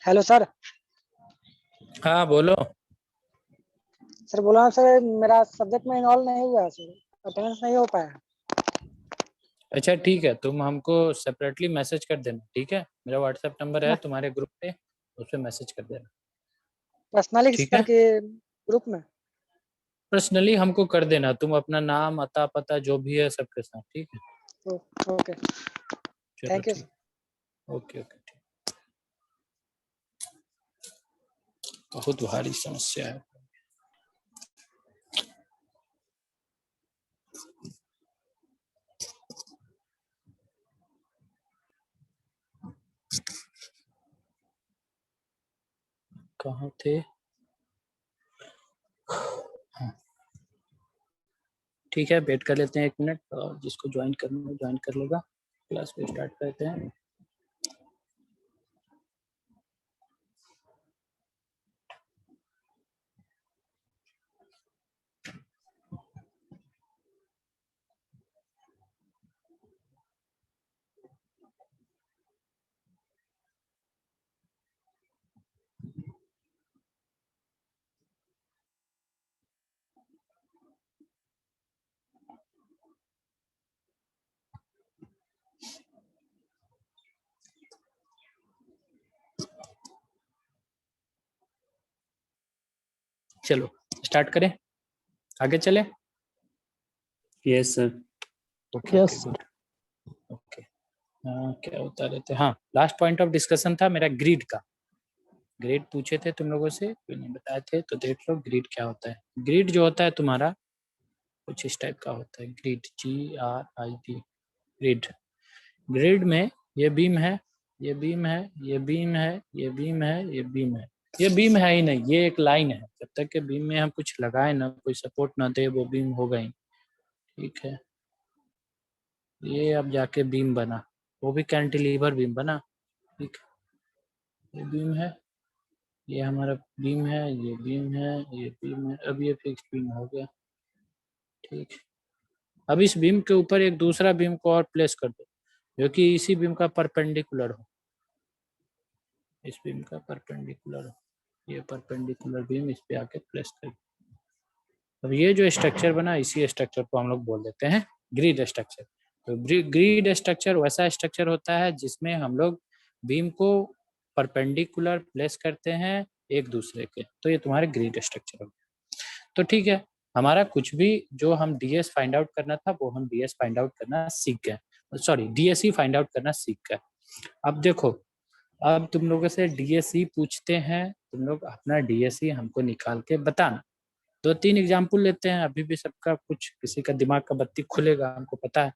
Hello sir. हाँ बोलो। Sir बोला सर, मेरा सब्जेक्ट में इन्वॉल्व नहीं हुआ है सर, अटेंडेंस नहीं हो पाया। अच्छा ठीक है, तुम हमको सेपरेटली मैसेज कर देना, ठीक है। मेरा व्हाट्सएप नंबर है ना, तुम्हारे ग्रुप पे, उस पर मैसेज कर देना। पर्सनली ठीक है, करके ग्रुप में। पर्सनली हमको कर देना, तुम अपना नाम अता पता जो भी है सबके साथ, ठीक है। ओके। चलो थैंक यू ठीक। सर। ओके ओके ठीक। बहुत भारी समस्या है। कहाँ थे? हाँ ठीक है, वेट कर लेते हैं 1 मिनट, और जिसको ज्वाइन करना है ज्वाइन कर लेगा। क्लास को स्टार्ट करते हैं। चलो स्टार्ट करें, आगे चले। Yes sir. Okay okay good. Okay, क्या होता रहते, हाँ लास्ट पॉइंट ऑफ डिस्कशन था मेरा ग्रिड का। ग्रिड पूछे थे तुम लोगों से, कोई नहीं बताए थे, तो देख लो ग्रिड क्या होता है। ग्रिड जो होता है तुम्हारा कुछ इस टाइप का होता है। Grid, GRID, grid. ग्रिड में ये बीम है, ये बीम है, ये बीम है, ये बीम है, ये बीम है। ये बीम है ही नहीं, ये एक लाइन है। जब तक के बीम में हम कुछ लगाए ना, कोई सपोर्ट ना दे, वो बीम होगा ही। ठीक है, ये अब जाके बीम बना, वो भी कैंटिलीवर बीम बना। ठीक है, ये बीम है, ये हमारा बीम है, ये बीम है, ये बीम है। अब ये फिक्स बीम हो गया। ठीक है, अब इस बीम के ऊपर एक दूसरा बीम को और प्लेस कर दो, जो कि इसी बीम का परपेंडिकुलर हो। इस बीम का परपेंडिकुलर हो, ये परपेंडिकुलर बीम इस पे आके प्लेस कर। अब ये जो स्ट्रक्चर बना, इसी स्ट्रक्चर को हम लोग बोल देते हैं ग्रिड स्ट्रक्चर। तो ग्रिड स्ट्रक्चर वैसा स्ट्रक्चर होता है जिसमें हम लोग बीम को परपेंडिकुलर प्लेस करते हैं एक दूसरे के। तो ये तुम्हारे ग्रिड स्ट्रक्चर हो गया। तो ठीक है, हमारा कुछ भी जो हम डीएस फाइंड आउट करना था वो हम डीएस फाइंड आउट करना सीख गए, सॉरी डीएसई फाइंड आउट करना सीख गए। अब देखो, अब तुम लोगों से डीएसई पूछते हैं, तुम लोग अपना डीएसई हमको निकाल के बताना। 2-3 एग्जाम्पल लेते हैं, अभी भी सबका कुछ किसी का दिमाग का बत्ती खुलेगा, हमको पता है।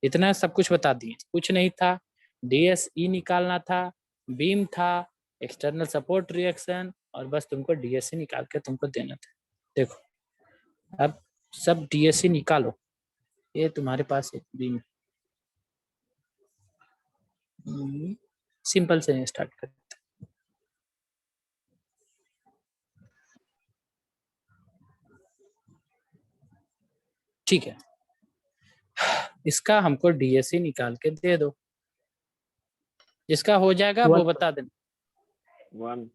इतना सब कुछ बता दिए, कुछ नहीं था। डीएसई निकालना था, बीम था, एक्सटर्नल सपोर्ट रिएक्शन, और बस तुमको डीएसई निकाल के तुमको देना था। देखो अब सब डीएसई निकालो। ये तुम्हारे पास एक बीम है, सिंपल से स्टार्ट करते हैं। ठीक है, इसका हमको डीएसई निकाल के दे दो। जिसका हो जाएगा वो बता देना। 1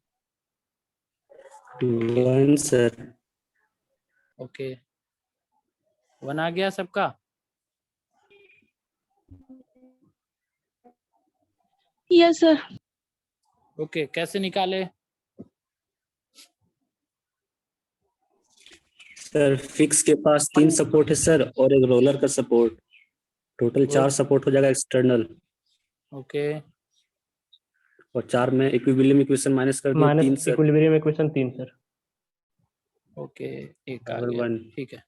सर। ओके, 1 आ गया सबका। Yes sir. ओके, कैसे निकाले? सर फिक्स के पास 3 सपोर्ट है सर, और एक रोलर का सपोर्ट, टोटल 4 सपोर्ट हो जाएगा एक्सटर्नल। ओके, और 4 में इक्विलिब्रियम इक्वेशन माइनस कर दिया 3 sir. Equilibrium equation 3 sir. Okay, एक आ और गया। 1। ठीक है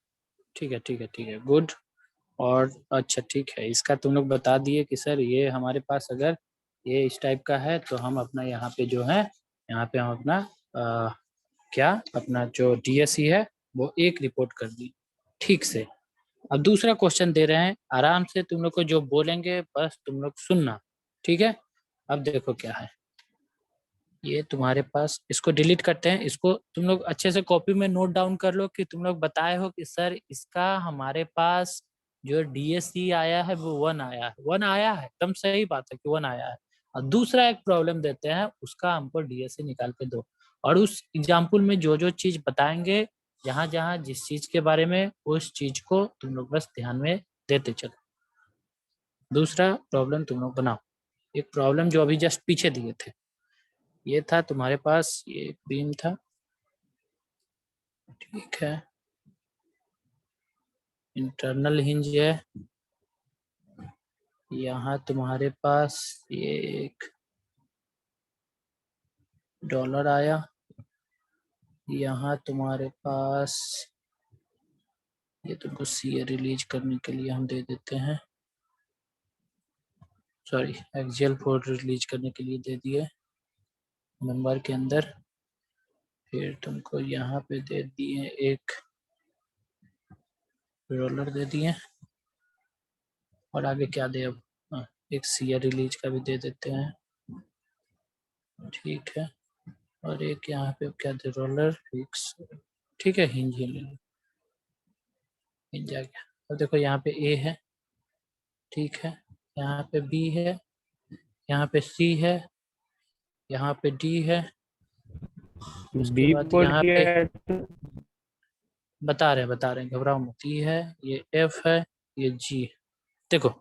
ठीक है ठीक है ठीक है, गुड। और अच्छा ठीक है, इसका तुम लोग बता दिए कि सर ये हमारे पास अगर ये इस टाइप का है तो हम अपना यहाँ पे जो है, यहाँ पे हम अपना क्या अपना जो डीएसई है वो एक रिपोर्ट कर दी ठीक से। अब दूसरा क्वेश्चन दे रहे हैं, आराम से तुम लोग को जो बोलेंगे बस तुम लोग सुनना, ठीक है। अब देखो क्या है, ये तुम्हारे पास, इसको डिलीट करते हैं, इसको तुम लोग अच्छे से कॉपी में नोट डाउन कर लो कि तुम लोग बताए हो कि सर इसका हमारे पास जो डीएससी आया है वो 1 आया है। 1 आया है, एकदम सही बात है कि 1 आया है। और दूसरा एक प्रॉब्लम देते हैं, उसका हमको डीएससी निकाल के दो, और उस एग्जाम्पल में जो जो चीज बताएंगे, जहां जहां जिस चीज के बारे में, उस चीज को तुम लोग बस ध्यान में देते चलो। दूसरा प्रॉब्लम तुम लोग बनाओ। एक प्रॉब्लम जो अभी जस्ट पीछे दिए थे, ये था तुम्हारे पास, ये बीम था, ठीक है, इंटरनल हिंज है, यहाँ तुम्हारे पास ये एक डॉलर आया, यहाँ तुम्हारे पास ये तुमको सी रिलीज करने के लिए हम दे देते हैं, सॉरी एक्सियल फोर्स रिलीज करने के लिए दे दिए मेंबर के अंदर। फिर तुमको यहाँ पे दे दिए एक रोलर दे दिए, और आगे क्या दे अब, एक सी रिलीज का भी दे देते हैं, ठीक है, और एक यहाँ पे क्या दे, रोलर फिक्स, ठीक है, हिंज ही ले लो, हिंज आ गया। अब देखो यहाँ पे ए है, ठीक है, यहाँ पे बी है, यहाँ पे सी है, यहाँ पे डी है, उसके बाद यहाँ पे बता रहे हैं, घबराओ मत, ई है, ये एफ है, ये जी है। देखो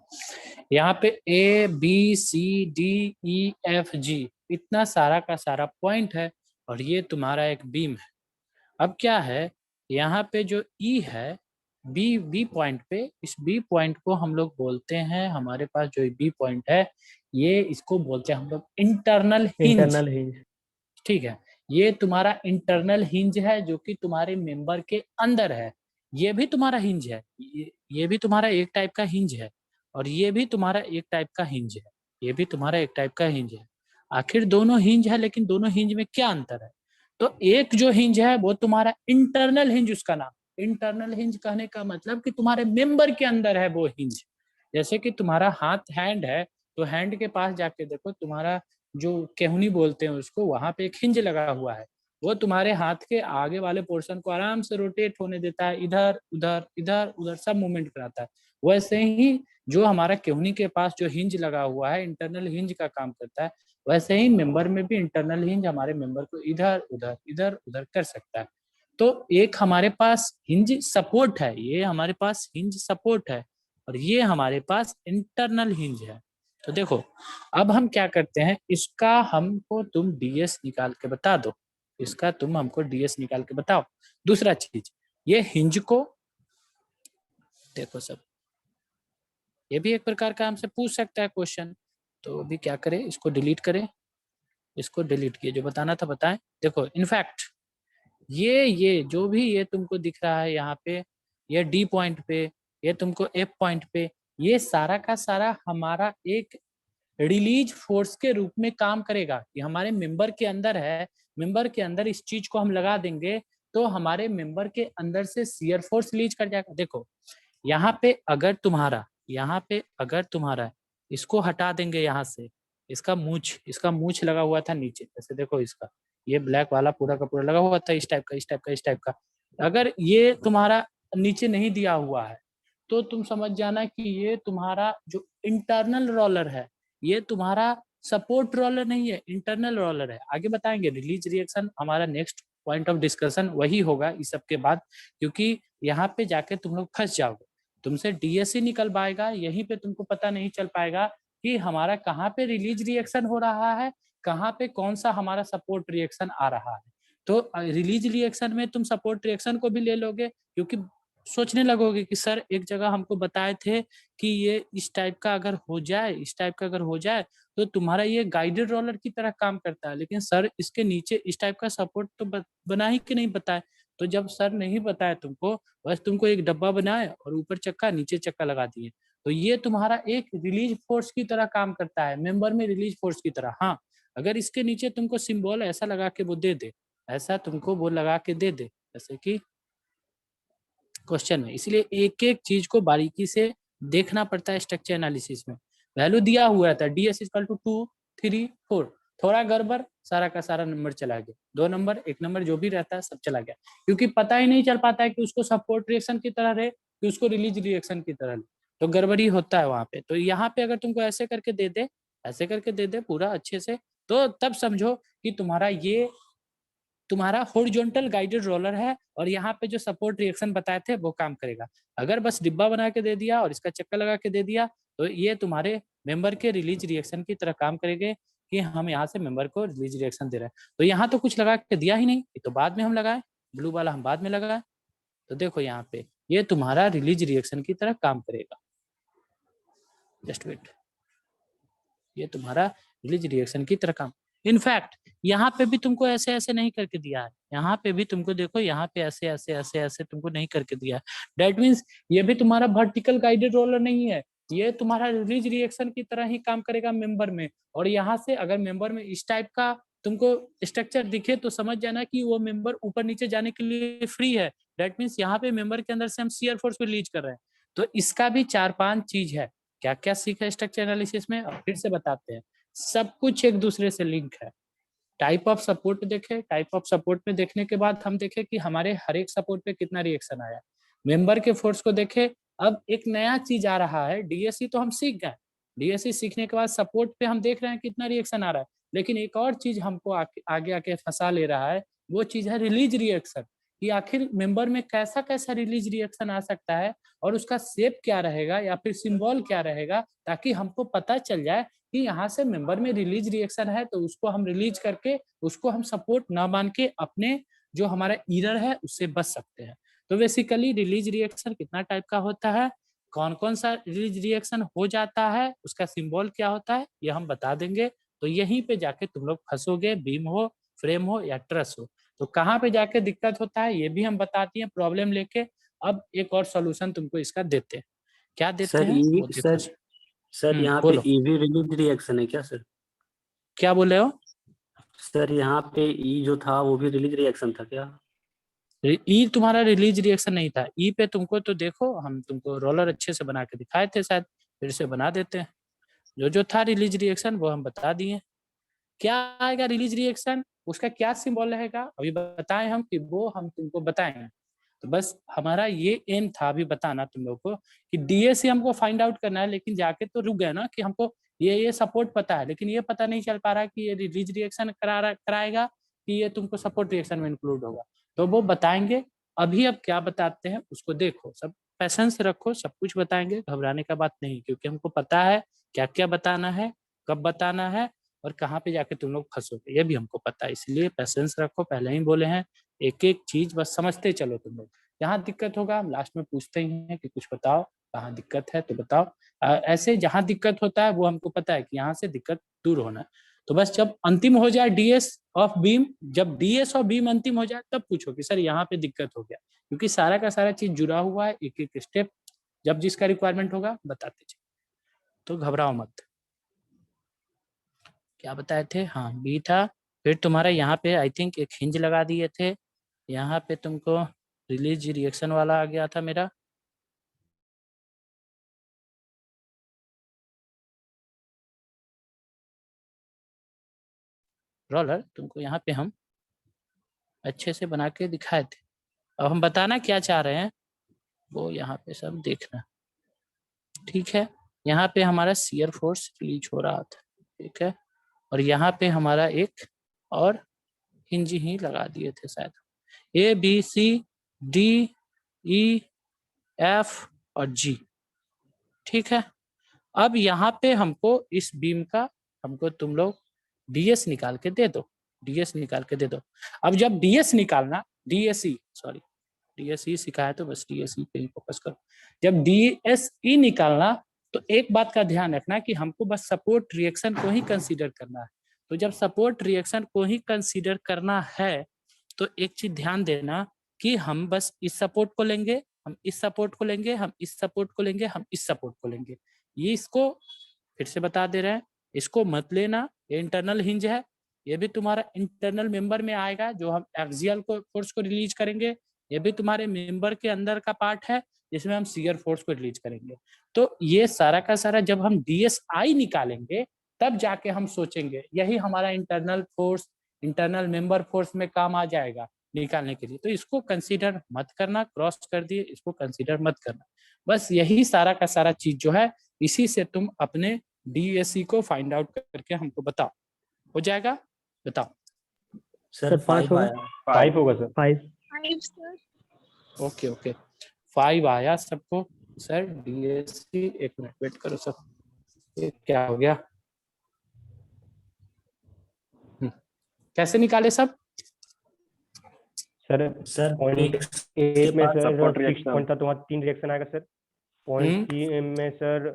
यहाँ पे A B C D E F G इतना सारा का सारा पॉइंट है, और ये तुम्हारा एक बीम है। अब क्या है, यहाँ पे जो ई है, बी पॉइंट पे, इस बी पॉइंट को हम लोग बोलते हैं, हमारे पास जो बी पॉइंट है, ये इसको बोलते हैं हम लोग इंटरनल हिंज, ठीक है। ये तुम्हारा इंटरनल हिंज है, जो कि तुम्हारे मेंबर के अंदर है। ये भी तुम्हारा हिंज है, ये भी तुम्हारा एक टाइप का हिंज है, और ये भी तुम्हारा एक टाइप का हिंज है, ये भी तुम्हारा एक टाइप का हिंज है। आखिर दोनों हिंज है, लेकिन दोनों हिंज में क्या अंतर है? तो एक जो हिंज है वो तुम्हारा इंटरनल हिंज, उसका नाम इंटरनल हिंज कहने का मतलब कि तुम्हारे मेंबर के अंदर है वो हिंज। जैसे कि तुम्हारा हाथ हैंड है, तो हैंड के पास जाके देखो, तुम्हारा जो केहुनी बोलते हैं उसको, वहां पे एक हिंज लगा हुआ है, वो तुम्हारे हाथ के आगे वाले पोर्शन को आराम से रोटेट होने देता है, इधर उधर इधर उधर सब मूवमेंट कराता है। वैसे ही जो हमारा केहुनी के पास जो हिंज लगा हुआ है, इंटरनल हिंज का काम करता है, वैसे ही मेंबर में भी इंटरनल हिंज हमारे मेंबर को इधर उधर कर सकता है। तो एक हमारे पास हिंज सपोर्ट है, ये हमारे पास हिंज सपोर्ट है, और ये हमारे पास इंटरनल हिंज है। तो देखो अब हम क्या करते हैं, इसका हमको तुम डीएस निकाल के बता दो, इसका तुम हमको डीएस निकाल के बताओ। दूसरा चीज, ये हिंज को देखो सब, ये भी एक प्रकार का हमसे पूछ सकता है क्वेश्चन, तो अभी क्या करें, इसको डिलीट करें, इसको डिलीट किए, जो बताना था बताएं। देखो इनफैक्ट ये जो भी ये तुमको दिख रहा है यहाँ पे, ये डी पॉइंट पे, ये तुमको एफ पॉइंट पे, ये सारा का सारा हमारा एक रिलीज फोर्स के रूप में काम करेगा। ये हमारे मेंबर के अंदर है, मेंबर के अंदर इस चीज को हम लगा देंगे, तो हमारे मेंबर के अंदर से शियर फोर्स रिलीज कर जाएगा। देखो यहाँ पे अगर तुम्हारा इसको हटा देंगे यहाँ से, इसका मूछ लगा हुआ था नीचे, जैसे देखो इसका ये ब्लैक वाला पूरा का पूरा लगा हुआ था, इस टाइप का, अगर ये तुम्हारा नीचे नहीं दिया हुआ है, तो तुम समझ जाना कि ये तुम्हारा जो इंटरनल रोलर है, ये तुम्हारा सपोर्ट रोलर नहीं है, इंटरनल रोलर है। आगे बताएंगे रिलीज रिएक्शन, हमारा नेक्स्ट पॉइंट ऑफ डिस्कशन वही होगा इस सब के बाद, क्योंकि यहाँ पे जाके तुम लोग फंस जाओगे, तुमसे डीएससी निकल पाएगा, यहीं पे तुमको पता नहीं चल पाएगा कि हमारा कहाँ पे रिलीज रिएक्शन हो रहा है, कहाँ पे कौन सा हमारा सपोर्ट रिएक्शन आ रहा है। तो रिलीज रिएक्शन में तुम सपोर्ट रिएक्शन को भी ले लोगे, क्योंकि सोचने लगोगे कि सर एक जगह हमको बताए थे कि ये इस टाइप का अगर हो जाए, तो तुम्हारा ये गाइडेड रोलर की तरह काम करता है, लेकिन सर इसके नीचे इस टाइप का सपोर्ट तो बना ही कि नहीं बताए। तो जब सर नहीं बताया तुमको, बस तुमको एक डब्बा बनाए और ऊपर चक्का नीचे चक्का लगा दिए, तो ये तुम्हारा एक रिलीज फोर्स की तरह काम करता है, मेंबर में रिलीज फोर्स की तरह। हाँ, अगर इसके नीचे तुमको सिंबल ऐसा लगा के वो दे दे, ऐसा तुमको वो लगा के दे दे, जैसे कि क्वेश्चन में, इसलिए एक एक चीज को बारीकी से देखना पड़ता है स्ट्रक्चर एनालिसिस में। वैल्यू दिया हुआ था ds इक्वल टू 2 3 4, थोड़ा गड़बड़, सारा का सारा नंबर चला गया, 2 नंबर 1 नंबर जो भी रहता है सब चला गया, क्योंकि पता ही नहीं चल पाता है कि उसको सपोर्ट रिएक्शन की तरह रहे कि उसको रिलीज रिएक्शन की तरह ले, तो गड़बड़ी होता है वहां पे। तो यहाँ पे अगर तुमको ऐसे करके दे दे ऐसे करके दे दे पूरा अच्छे से, तो तब समझो कि तुम्हारा हॉरिजॉन्टल गाइडेड रोलर है और यहाँ पे जो सपोर्ट रिएक्शन बताए थे वो काम करेगा। अगर बस डिब्बा बना के दे दिया और इसका चक्कर लगा के दे दिया तो ये तुम्हारे मेंबर के रिलीज रिएक्शन की तरह काम करेंगे कि हम यहाँ से मेंबर को रिलीज रिएक्शन दे रहे हैं। तो यहाँ तो कुछ लगा के दिया ही नहीं, ये तो बाद में हम लगाए, ब्लू वाला हम बाद में लगाए। तो देखो यहाँ पे ये तुम्हारा रिलीज रिएक्शन की तरह काम करेगा। जस्ट वेट, ये तुम्हारा रिलीज रिएक्शन की तरह काम। इनफैक्ट यहाँ पे भी तुमको ऐसे ऐसे नहीं करके दिया है, यहाँ पे भी तुमको देखो, यहाँ पे ऐसे ऐसे ऐसे ऐसे तुमको नहीं करके दिया है। दैट मीन्स ये भी तुम्हारा वर्टिकल गाइडेड रोलर नहीं है, ये तुम्हारा रिलीज रिएक्शन की तरह ही काम करेगा मेंबर में। और यहाँ से अगर मेंबर में इस टाइप का तुमको स्ट्रक्चर दिखे तो समझ जाना कि वो मेंबर ऊपर नीचे जाने के लिए फ्री है। दैट मीन्स यहाँ पे मेंबर के अंदर से हम शियर फोर्स को रिलीज कर रहे हैं। तो इसका भी 4-5 चीज है। क्या क्या सीखा स्ट्रक्चर एनालिसिस में, अब फिर से बताते हैं। सब कुछ एक दूसरे से लिंक है। टाइप ऑफ सपोर्ट देखे, टाइप ऑफ सपोर्ट में देखने के बाद हम देखे कि हमारे हर एक सपोर्ट पे कितना रिएक्शन आया। मेंबर के फोर्स को देखे। अब एक नया चीज आ रहा है, डीएससी तो हम सीख गए, डीएससी सीखने के बाद सपोर्ट पे हम देख रहे हैं कितना रिएक्शन आ रहा है, लेकिन एक और चीज हमको आगे आके फंसा ले रहा है, वो चीज है रिलीज रिएक्शन। कि आखिर मेंबर में कैसा कैसा रिलीज रिएक्शन आ सकता है और उसका शेप क्या रहेगा या फिर सिंबल क्या रहेगा, ताकि हमको पता चल जाए कि यहाँ से मेंबर में रिलीज रिएक्शन है तो उसको हम रिलीज करके उसको हम सपोर्ट ना मान के अपने जो हमारा ईरर है उससे बच सकते हैं। तो बेसिकली रिलीज रिएक्शन कितना टाइप का होता है, कौन कौन सा रिलीज रिएक्शन हो जाता है, उसका सिंबल क्या होता है, ये हम बता देंगे। तो यहीं पे जाके तुम लोग फंसोगे, बीम हो, फ्रेम हो या ट्रस हो। तो कहाँ पे जाके दिक्कत होता है ये भी हम बताती हैं प्रॉब्लम लेके। अब एक और सॉल्यूशन तुमको इसका देते हैं। क्या देते सर हैं वो देखो। सर यहाँ पे बोलो, ईवी रिलीज रिएक्शन है क्या सर? क्या बोले हो? सर यहाँ पे ई जो था वो भी रिलीज रिएक्शन था क्या? ई तुम्हारा रिलीज रिएक्शन नहीं था। ई पे तुमको तो देखो, हम तुमको रोलर अच्छे से बना के दिखाए थे, शायद फिर से बना देते हैं। जो जो था रिलीज रिएक्शन वो हम बता दिए। क्या आएगा रिलीज रिएक्शन, उसका क्या सिंबल रहेगा अभी बताएं हम, कि वो हम तुमको बताएंगे। तो बस हमारा ये एम था अभी बताना तुम लोग को कि डीएससी हमको फाइंड आउट करना है, लेकिन जाके तो रुक गए ना कि हमको ये सपोर्ट पता है, लेकिन ये पता नहीं चल पा रहा कि ये रिलीज रिएक्शन कराएगा कि ये तुमको सपोर्ट रिएक्शन में इंक्लूड होगा। तो वो बताएंगे। अभी अब क्या बताते हैं उसको देखो, सब पैसेंस रखो, सब कुछ बताएंगे, घबराने का बात नहीं, क्योंकि हमको पता है क्या क्या बताना है, कब बताना है और कहाँ पे जाके तुम लोग फंसोगे, ये भी हमको पता है। इसलिए पैसेंस रखो, पहले ही बोले हैं, एक एक चीज बस समझते चलो तुम लोग। जहाँ दिक्कत होगा हम लास्ट में पूछते ही हैं कि कुछ बताओ कहाँ दिक्कत है तो बताओ। ऐसे जहाँ दिक्कत होता है वो हमको पता है कि यहाँ से दिक्कत दूर होना है। तो बस जब अंतिम हो जाए डीएस ऑफ बीम, जब डीएस ऑफ बीम अंतिम हो जाए तब पूछो कि सर यहाँ पे दिक्कत हो गया, क्योंकि सारा का सारा चीज जुड़ा हुआ है, एक एक स्टेप जब जिसका रिक्वायरमेंट होगा बताते चलो। तो घबराओ मत। क्या बताए थे, हाँ बी था। फिर तुम्हारा यहाँ पे आई थिंक एक हिंज लगा दिए थे, यहाँ पे तुमको रिलीज रिएक्शन वाला आ गया था मेरा। रोलर तुमको यहाँ पे हम अच्छे से बना के दिखाए थे। अब हम बताना क्या चाह रहे हैं वो यहाँ पे सब देखना, ठीक है। यहाँ पे हमारा शियर फोर्स रिलीज हो रहा था, ठीक है। और यहाँ पे हमारा एक और हिंज ही लगा दिए थे शायद, A B C D E F और जी, ठीक है। अब यहाँ पे हमको इस बीम का हमको तुम लोग डीएस निकाल के दे दो, डीएस निकाल के दे दो। अब जब डीएस निकालना, डीएसई सॉरी डीएसई सिखाया तो बस डीएसई पे ही फोकस करो। जब डीएसई निकालना तो एक बात का ध्यान रखना कि हमको बस सपोर्ट रिएक्शन को ही कंसीडर करना है। तो जब सपोर्ट रिएक्शन को ही कंसीडर करना है तो एक चीज ध्यान देना कि हम बस इस सपोर्ट को लेंगे, हम इस सपोर्ट को लेंगे, हम इस सपोर्ट को लेंगे, हम इस सपोर्ट को लेंगे। ये इसको फिर से बता दे रहे हैं, इसको मत लेना, ये इंटरनल हिंज है, ये भी तुम्हारा इंटरनल मेंबर में आएगा जो हम एक्सियल को फोर्स को रिलीज करेंगे। ये भी तुम्हारे मेंबर के अंदर का पार्ट है जिसमें हम शियर फोर्स को रिलीज करेंगे। तो ये सारा का सारा जब हम डीएसआई निकालेंगे तब जाके हम सोचेंगे, यही हमारा internal force, internal member force में काम आ जाएगा निकालने के लिए। तो इसको कंसीडर मत करना, क्रॉस कर दिए, इसको कंसीडर मत करना। बस यही सारा का सारा चीज जो है, इसी से तुम अपने डीएससी को फाइंड आउट करके हमको बताओ। हो जाएगा? बताओ। सर 5 5 होगा। आया। 5 होगा सर। 5 सर। ओके ओके 5 आया सबको। सर डीएससी, एक मिनट वेट करो सर, ये क्या हो गया? कैसे निकाले सब? सर सर पॉइंट X ए के में पास सर support 6 reaction। पॉइंट था तो वहाँ 3 रिएक्शन आएगा सर। पॉइंट सी में सर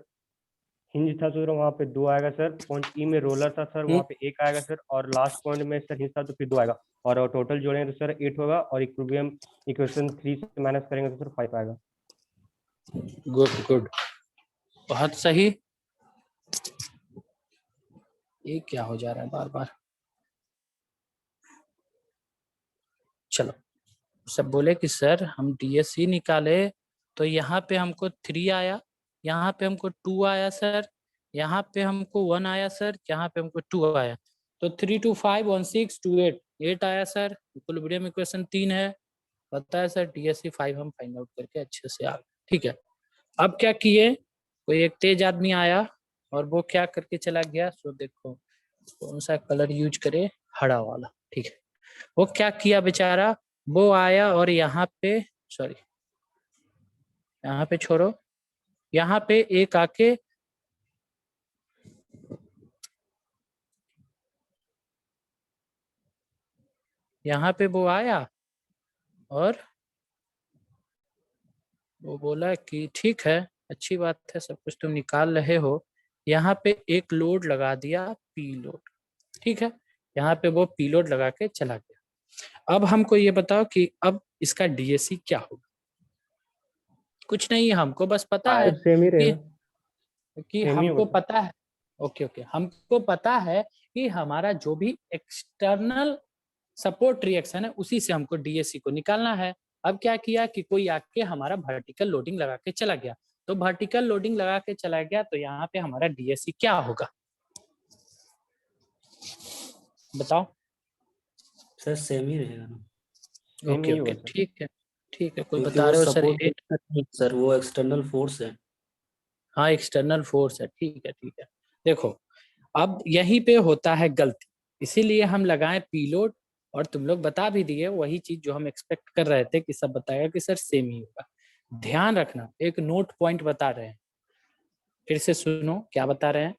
हिंज था तो वहाँ पे 2 आएगा सर। पॉइंट ई में रोलर था सर, वहाँ पे 1 आएगा सर। और लास्ट पॉइंट में सर हिंज था तो फिर 2 आएगा। और टोटल जोड़ेंगे तो सर 8 होगा। और इक्विलिब्रियम इक्वेशन 3 से माइनस करेंगे तो सर 5 आएगा। गुड गुड, बहुत सही। ये क्या हो जा रहा है बार बार? चलो, सब बोले कि सर हम डीएससी निकाले तो यहाँ पे हमको 3 आया, यहाँ पे हमको 2 आया सर, यहाँ पे हमको 1 आया सर, यहाँ पे हमको 2 आया। तो 3 2 5 1 6 2 8 8 आया सर। इक्विलिब्रियम इक्वेशन 3 है, पता है सर। डीएससी 5 हम फाइंड आउट करके अच्छे से आ गए। ठीक है, अब क्या किए, कोई एक तेज आदमी आया और वो क्या करके चला गया। सो देखो कौन सा कलर यूज करे, हरा वाला। ठीक है, वो क्या किया बेचारा, वो आया और यहाँ पे, सॉरी यहाँ पे छोड़ो, यहाँ पे एक आके यहाँ पे वो आया और वो बोला कि ठीक है, अच्छी बात है, सब कुछ तुम निकाल रहे हो। यहाँ पे एक लोड लगा दिया, पी लोड। ठीक है, यहाँ पे वो पी लोड लगा के चला गया। अब हमको ये बताओ कि अब इसका डीएससी क्या होगा। कुछ नहीं, हमको बस पता है सेम ही कि रहेगा। सेम ही हमको होगा। पता है, ओके ओके, हमको पता है कि हमारा जो भी एक्सटर्नल सपोर्ट रिएक्शन है उसी से हमको डीएससी को निकालना है। अब क्या किया कि कोई आके हमारा वर्टिकल लोडिंग लगा के चला गया, तो वर्टिकल लोडिंग लगा के चला गया तो यहाँ पे हमारा डीएससी क्या होगा बताओ। सर सेम ही रहेगा ना, सेम ओके ही ओके होगा सर। ठीक है, ठीक है। कोई क्योंकि बता वो रहे हो सर सपोर्ट 8? नहीं सर, वो एक्सटर्नल फोर्स है। हाँ एक्सटर्नल फोर्स है, ठीक है ठीक है। देखो अब यहीं पे होता है गलती, इसीलिए हम लगाए पीलोड और तुम लोग बता भी दिए वही चीज जो हम एक्सपेक्ट कर रहे थे कि सब बताएगा कि सर सेम ही होगा। ध्यान रखना, एक नोट पॉइंट बता रहे हैं, फिर से सुनो क्या बता रहे हैं।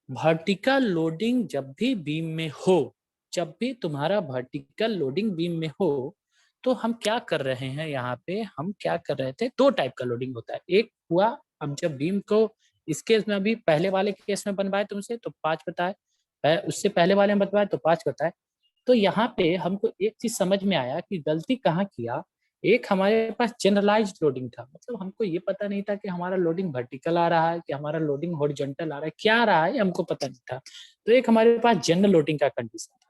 वर्टिकल लोडिंग जब भी बीम में हो, जब भी तुम्हारा वर्टिकल लोडिंग बीम में हो, तो हम क्या कर रहे हैं यहाँ पे, हम क्या कर रहे थे, 2 टाइप का लोडिंग होता है। एक हुआ, अब जब बीम को इस केस में, अभी पहले वाले केस में बनवाए तुमसे तो 5 बताए, उससे पहले वाले में बताए तो 5 बताए। तो यहाँ पे हमको एक चीज समझ में आया कि गलती कहाँ किया। एक हमारे पास जनरलाइज्ड लोडिंग था, मतलब हमको ये पता नहीं था कि हमारा लोडिंग वर्टिकल आ रहा है कि हमारा लोडिंग हॉरिजॉन्टल आ रहा है, क्या आ रहा है हमको पता नहीं था। तो एक हमारे पास जनरल लोडिंग का कंडीशन था।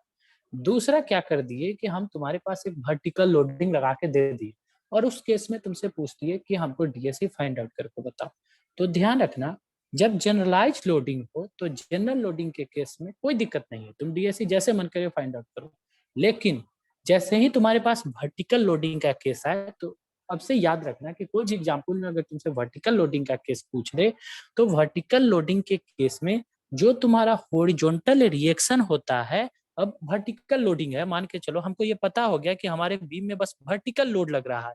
दूसरा क्या कर दिए कि हम तुम्हारे पास एक वर्टिकल लोडिंग लगा के दे दिए और उस केस में तुमसे पूछ दिए कि हमको डीएससी फाइंड आउट करके बताओ। तो ध्यान रखना, जब जनरलाइज लोडिंग हो तो जनरल लोडिंग के केस में कोई दिक्कत नहीं है, तुम डीएससी जैसे मन करे फाइंड आउट करो। लेकिन जैसे ही तुम्हारे पास वर्टिकल लोडिंग का केस आए तो अब से याद रखना कि कोई भी एग्जाम्पल में अगर तुमसे वर्टिकल लोडिंग का केस पूछ ले तो वर्टिकल लोडिंग के केस में जो तुम्हारा हॉरिजॉन्टल रिएक्शन होता है, अब वर्टिकल लोडिंग है, मान के चलो हमको ये पता हो गया कि हमारे बीम में बस वर्टिकल लोड लग रहा है,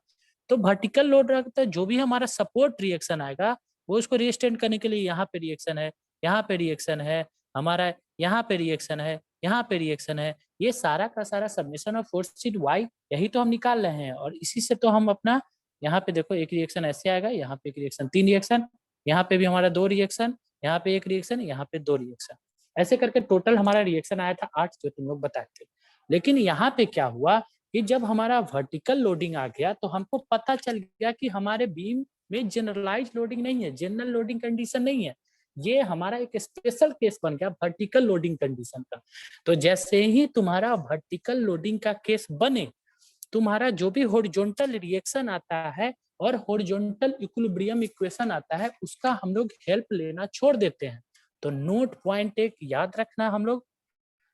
तो वर्टिकल लोड लगता है, जो भी हमारा सपोर्ट रिएक्शन आएगा वो उसको रिस्टेंड करने के लिए यहाँ पे रिएक्शन है, यहाँ पे रिएक्शन है, हमारा यहाँ पे रिएक्शन है, यहाँ पे रिएक्शन है, ये सारा का सारा submission of force sheet Y, यही तो हम निकाल रहे हैं। और इसी से तो हम अपना, यहाँ पे देखो एक रिएक्शन ऐसे आएगा, यहाँ पे एक रिएक्शन, 3 रिएक्शन, यहाँ पे भी हमारा 2 रिएक्शन, यहाँ पे 1 रिएक्शन, यहाँ पे 2 रिएक्शन, ऐसे करके टोटल हमारा रिएक्शन आया था 8 जो तुम लोग बताए थे। लेकिन यहाँ पे क्या हुआ कि जब हमारा वर्टिकल लोडिंग आ गया तो हमको पता चल गया कि हमारे बीम में जनरलाइज लोडिंग नहीं है, जनरल लोडिंग कंडीशन नहीं है, ये हमारा एक स्पेशल केस बन गया वर्टिकल लोडिंग कंडीशन का। तो जैसे ही तुम्हारा वर्टिकल लोडिंग का केस बने, तुम्हारा जो भी हॉरिजॉन्टल रिएक्शन आता है और हॉरिजॉन्टल इक्विलिब्रियम इक्वेशन आता है, उसका हम लोग हेल्प लेना छोड़ देते हैं। तो नोट पॉइंट एक याद रखना हम लोग,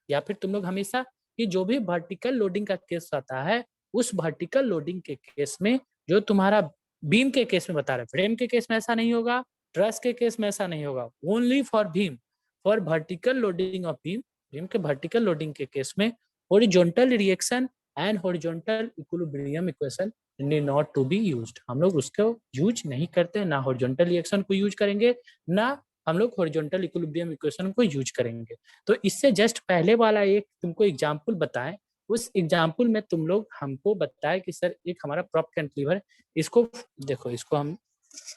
या फिर तुम लोग हमेशा, कि जो भी वर्टिकल लोडिंग का केस आता है उस वर्टिकल लोडिंग के केस में जो तुम्हारा बीम के केस में बता रहे, फ्रेम के केस में ऐसा नहीं होगा, ट्रस के केस में ऐसा नहीं होगा, only for beam, for vertical loading of beam, beam के वर्टिकल लोडिंग के केस में horizontal reaction and horizontal equilibrium equation need not to be used. हम लोग उसको यूज नहीं करते, ना हॉरिजॉन्टल रिएक्शन को यूज करेंगे, ना हम लोग हॉरिजॉन्टल इक्विलिब्रियम इक्वेशन को यूज करेंगे। तो इससे जस्ट पहले वाला एक तुमको एग्जांपल बताएं, उस एग्जांपल में तुम लोग हमको बताए कि सर एक हमारा प्रॉप कैंटिलीवर, इसको देखो, इसको हम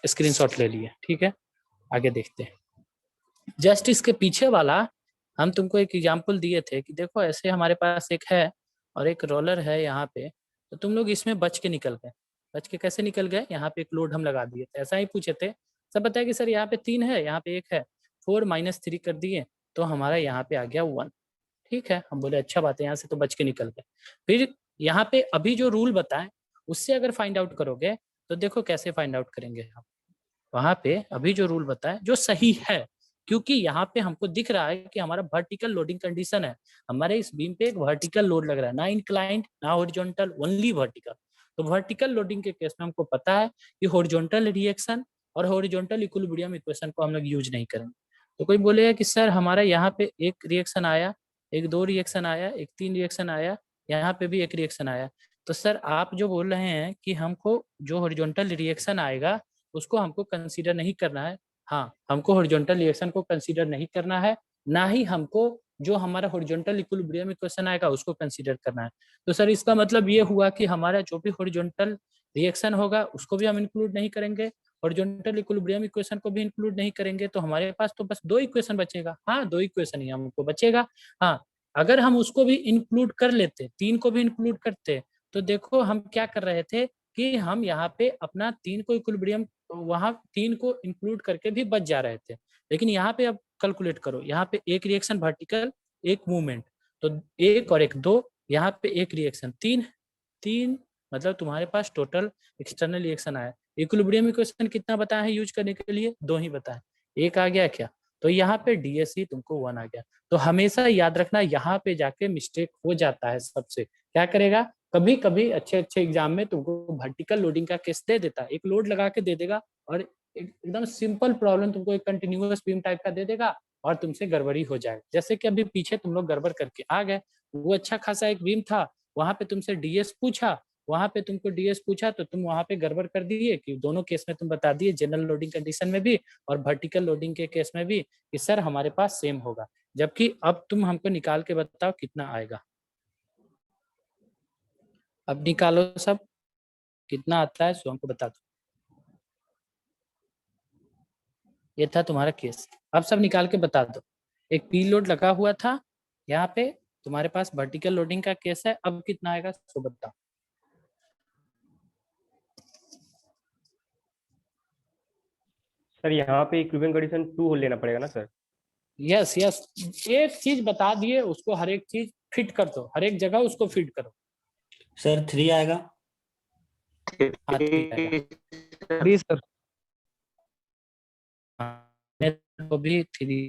स्क्रीनशॉट ले लिए, ठीक है, आगे देखते हैं। जस्ट इसके पीछे वाला हम तुमको एक एग्जांपल दिए थे कि देखो ऐसे हमारे पास एक है और एक रोलर है यहाँ पे, तो तुम लोग इसमें बच के निकल गए। बच के कैसे निकल गए? यहाँ पे एक लोड हम लगा दिए थे, ऐसा ही पूछे थे। सब बताया कि सर यहाँ पे 3 है, यहाँ पे 1 है, 4 - 3 कर दिए तो हमारा यहाँ पे आ गया 1। ठीक है, हम बोले अच्छा बात है, यहाँ से तो बच के निकल गए। फिर यहाँ पे अभी जो रूल बताएं उससे अगर फाइंड आउट करोगे तो देखो कैसे फाइंड आउट करेंगे हम। वहां पे अभी जो रूल बताएं जो सही है, क्योंकि यहाँ पे हमको दिख रहा है कि हमारा वर्टिकल लोडिंग कंडीशन है, हमारे इस बीम पे एक वर्टिकल लोड लग रहा है, ना इंक्लाइंड ना हॉरिजॉन्टल, ओनली वर्टिकल। तो वर्टिकल लोडिंग के केस में हमको पता है कि हॉरिजॉन्टल रिएक्शन और हॉरिजॉन्टल इक्विलिब्रियम इक्वेशन को हम लोग यूज नहीं करेंगे। तो कोई बोलेगा कि सर हमारा यहाँ पे एक रिएक्शन आया, एक 2 रिएक्शन आया, एक 3 रिएक्शन आया, यहाँ पे भी एक रिएक्शन आया, तो सर आप जो बोल रहे हैं कि हमको जो हॉरिजॉन्टल रिएक्शन आएगा उसको हमको कंसीडर नहीं करना है। हाँ, हमको हॉरिजॉन्टल रिएक्शन को कंसीडर नहीं करना है, ना ही हमको जो हमारा हॉरिजॉन्टल इक्विलिब्रियम इक्वेशन आएगा उसको कंसीडर करना है। तो सर इसका मतलब ये हुआ कि हमारा जो भी हॉरिजॉन्टल रिएक्शन होगा उसको भी हम इंक्लूड नहीं करेंगे, हॉरिजॉन्टल इक्विलिब्रियम इक्वेशन को भी इंक्लूड नहीं करेंगे, तो हमारे पास तो बस 2 इक्वेशन बचेगा। हाँ, 2 इक्वेशन ही हमको बचेगा। हाँ, अगर हम उसको भी इंक्लूड कर लेते, 3 को भी इंक्लूड करते, तो देखो हम क्या कर रहे थे कि हम यहाँ पे अपना 3 को इक्विलिब्रियम, वहां 3 को इंक्लूड करके भी बच जा रहे थे। लेकिन यहाँ पे अब कैलकुलेट करो, यहाँ पे एक रिएक्शन वर्टिकल, एक मूवमेंट, तो 1 और 1 2, यहाँ पे एक रिएक्शन 3 मतलब तुम्हारे पास टोटल एक्सटर्नल रिएक्शन आया। इक्विलिब्रियम इक्वेशन कितना बताया है यूज करने के लिए? 2 ही बताया, 1 आ गया क्या, तो यहाँ पे डीएसई तुमको 1 आ गया। तो हमेशा याद रखना यहाँ पे जाके मिस्टेक हो जाता है सबसे। क्या करेगा, कभी कभी अच्छे अच्छे एग्जाम में तुमको वर्टिकल लोडिंग का केस दे देता है, एक लोड लगा के दे देगा और एकदम सिंपल प्रॉब्लम तुमको एक कंटिन्यूअस बीम टाइप का दे देगा और तुमसे गड़बड़ी हो जाएगा। जैसे कि अभी पीछे तुम लोग गड़बड़ करके आ गए, वो अच्छा खासा एक बीम था, वहां पे तुमसे डीएस पूछा, वहां पे तुमको डीएस पूछा तो तुम वहां पे गड़बड़ कर दिए कि दोनों केस में तुम बता दिए, जनरल लोडिंग कंडीशन में भी और वर्टिकल लोडिंग के केस में भी, कि सर हमारे पास सेम होगा। जबकि अब तुम हमको निकाल के बताओ कितना आएगा। अब निकालो सब, कितना आता है सो हमको बता दो। ये था तुम्हारा केस, अब सब निकाल के बता दो। एक पी लोड लगा हुआ था, यहाँ पे तुम्हारे पास वर्टिकल लोडिंग का केस है, अब कितना आएगा सो बताओ। सर यहाँ पे इक्विवेलेंट कंडीशन 2 लेना पड़ेगा ना सर? यस यस, एक चीज बता दिए उसको हर एक चीज फिट कर दो, हर एक जगह उसको फिट करो। सर 3 आएगा। हाँ, ठीक है। 3 सर। को भी 3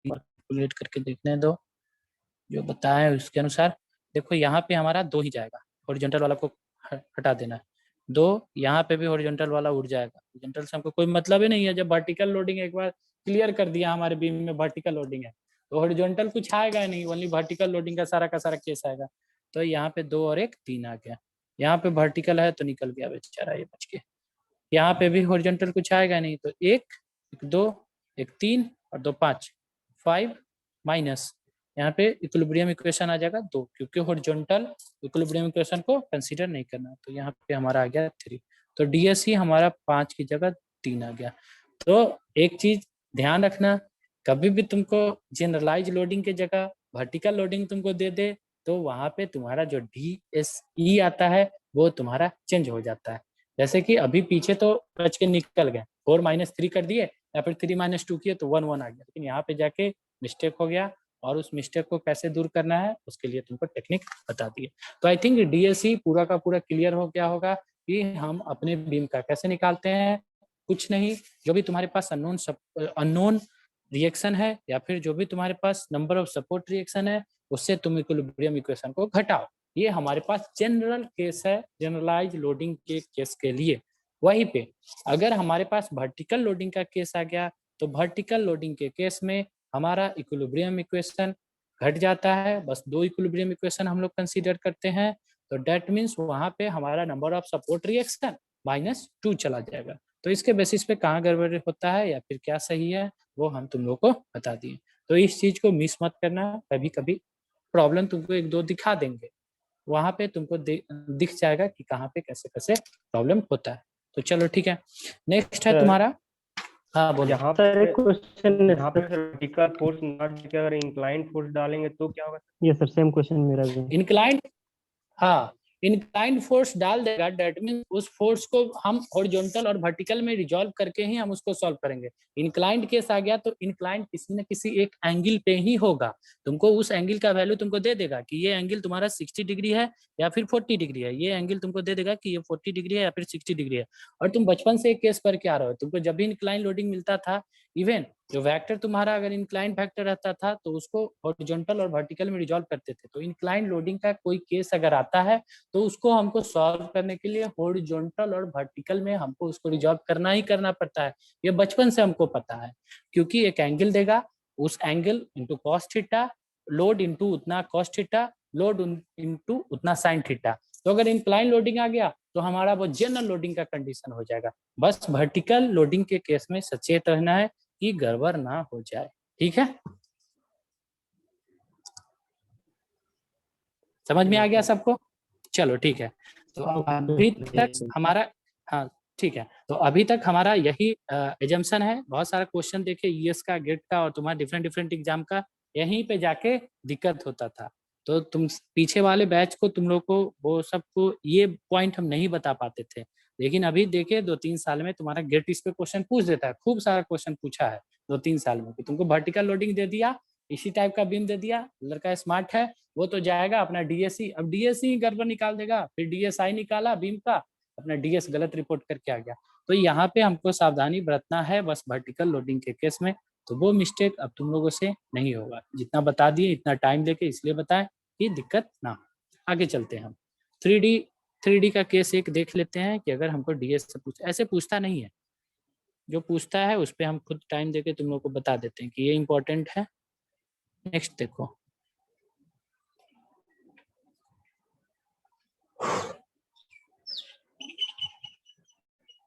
कैलकुलेट करके देखने दो, जो बताया है उसके अनुसार। देखो यहाँ पे हमारा 2 ही जाएगा, हॉरिजॉन्टल वाला को हटा देना है, 2 यहाँ पे भी हॉरिजॉन्टल वाला उड़ जाएगा। हॉरिजॉन्टल से हमको कोई मतलब ही नहीं है, जब वर्टिकल लोडिंग एक बार क्लियर कर दिया हमारे बीम में वर्टिकल लोडिंग है तो हॉरिजॉन्टल कुछ आएगा नहीं, ओनली वर्टिकल लोडिंग का सारा केस आएगा। तो यहाँ पे 2 और 1 3 आ गया, यहाँ पे वर्टिकल है तो निकल गया बेचारा, ये बच के। यहाँ पे भी हॉरिजॉन्टल कुछ आएगा नहीं, तो 1 1 2 1 3 और 2 5 5 माइनस यहाँ पे इक्विलिब्रियम इक्वेशन आ जाएगा 2, क्योंकि हॉरिजॉन्टल इक्विलिब्रियम इक्वेशन को कंसीडर नहीं करना। तो यहाँ पे हमारा आ गया 3, तो डीएसई हमारा 5 की जगह 3 आ गया। तो एक चीज ध्यान रखना, कभी भी तुमको जनरलाइज लोडिंग की जगह वर्टिकल लोडिंग तुमको दे दे तो वहां पे तुम्हारा जो डीएसई आता है वो तुम्हारा चेंज हो जाता है। जैसे कि अभी पीछे तो बच के निकल गए, 4 - 3 कर दिए या फिर 3 - 2 किए तो 1 1 आ गया, लेकिन यहाँ पे जाके मिस्टेक हो गया और उस मिस्टेक को कैसे दूर करना है उसके लिए तुमको टेक्निक बता दिए। तो आई थिंक डीएसई पूरा का पूरा क्लियर हो गया होगा कि हम अपने बीम का कैसे निकालते हैं। कुछ नहीं, जो भी तुम्हारे पास अननोन रिएक्शन है या फिर जो भी तुम्हारे पास नंबर ऑफ सपोर्ट रिएक्शन है उससे तुम इक्विलिब्रियम इक्वेशन को घटाओ। ये हमारे पास जनरल केस है, जनरलाइज लोडिंग के केस के लिए। वहीं पे अगर हमारे पास वर्टिकल लोडिंग का केस आ गया तो वर्टिकल लोडिंग के केस में हमारा इक्विलिब्रियम इक्वेशन घट जाता है, बस 2 इक्विलिब्रियम इक्वेशन हम लोग कंसीडर करते हैं, तो डेट मीन्स वहां पे हमारा नंबर ऑफ सपोर्ट रिएक्शन -2 चला जाएगा। तो इसके बेसिस पे कहाँ गड़बड़ होता है या फिर क्या सही है वो हम तुम लोग को बता दिए। तो इस चीज को मिस मत करना, कभी कभी प्रॉब्लम तुमको 1-2 दिखा देंगे, वहां पे तुमको दिख जाएगा कि कहाँ पे कैसे कैसे प्रॉब्लम होता है। तो चलो ठीक है, नेक्स्ट है सर, तुम्हारा। हाँ बोलो। यहाँ सर पे एक क्वेश्चन यहाँ पे सर वर्टिकल फोर्स नॉट देके अगर इंक्लाइंड फोर्स डालेंगे तो क्या होगा? ये सर सेम क्वेश्चन मेरा भी। इंक्लाइंड, हाँ इंक्लाइंड फोर्स डाल देगा, डेट मीन उस फोर्स को हम हॉरिजॉन्टल और वर्टिकल में रिजॉल्व करके ही हम उसको सॉल्व करेंगे। इंक्लाइंड केस आ गया तो इंक्लाइंड किसी न किसी एक एंगल पे ही होगा, तुमको उस एंगल का वैल्यू तुमको दे देगा कि ये एंगल तुम्हारा 60 डिग्री है या फिर 40 डिग्री है, ये एंगल तुमको दे देगा कि ये 40 डिग्री है या फिर 60 डिग्री है। और तुम बचपन से एक केस पर क्या रहे हो, तुमको जब भी इंक्लाइन लोडिंग मिलता था, इवन जो वेक्टर तुम्हारा अगर इंक्लाइन वेक्टर रहता था तो उसको हॉरिजॉन्टल और वर्टिकल में रिजॉल्व करते थे। तो इंक्लाइन लोडिंग का कोई केस अगर आता है तो उसको हमको सॉल्व करने के लिए हॉरिजॉन्टल और वर्टिकल में हमको उसको रिजॉल्व करना ही करना पड़ता है। ये बचपन से हमको पता है, क्योंकि एक एंगल देगा, उस angle into cos theta, load into उतना कॉस थीटा, लोड इंटू उतना साइन थीटा। तो अगर इंक्लाइन लोडिंग आ गया तो हमारा वो जनरल लोडिंग का कंडीशन हो जाएगा। बस वर्टिकल लोडिंग के केस में सचेत रहना है कि गड़बड़ ना हो जाए, ठीक है? समझ में आ गया सबको? चलो ठीक है, तो अभी तक हमारा, हाँ ठीक है, तो अभी तक हमारा यही एजम्पशन है। बहुत सारा क्वेश्चन देखे ईएस का, गेट का और तुम्हारा डिफरेंट डिफरेंट एग्जाम का, यहीं पे जाके दिक्कत होता था। तो तुम पीछे वाले बैच को तुम लोग को वो सबको ये पॉइंट हम नहीं बता पाते थे, लेकिन अभी देखे 2-3 साल में तुम्हारा गेट इस पे क्वेश्चन पूछ देता है, खूब सारा क्वेश्चन पूछा है 2-3 साल में कि तुमको वर्टिकल लोडिंग दे दिया, इसी टाइप का बीम दे दिया, लड़का स्मार्ट है वो तो जाएगा अपना डीएससी, अब डीएससी गड़बड़ निकाल देगा, फिर डीएसआई निकाला बीम का, अपना डीएस गलत रिपोर्ट करके आ गया। तो यहाँ पे हमको सावधानी बरतना है बस वर्टिकल लोडिंग के केस में, तो वो मिस्टेक अब तुम लोगों से नहीं होगा। जितना बता दिए इतना टाइम लेके इसलिए बताएं कि दिक्कत ना हो। आगे चलते हैं हम 3D का केस एक देख लेते हैं कि अगर हमको डीएस से ऐसे पूछता नहीं है, जो पूछता है उस पर हम खुद टाइम देके तुम लोग को बता देते हैं कि ये इंपॉर्टेंट है। नेक्स्ट देखो,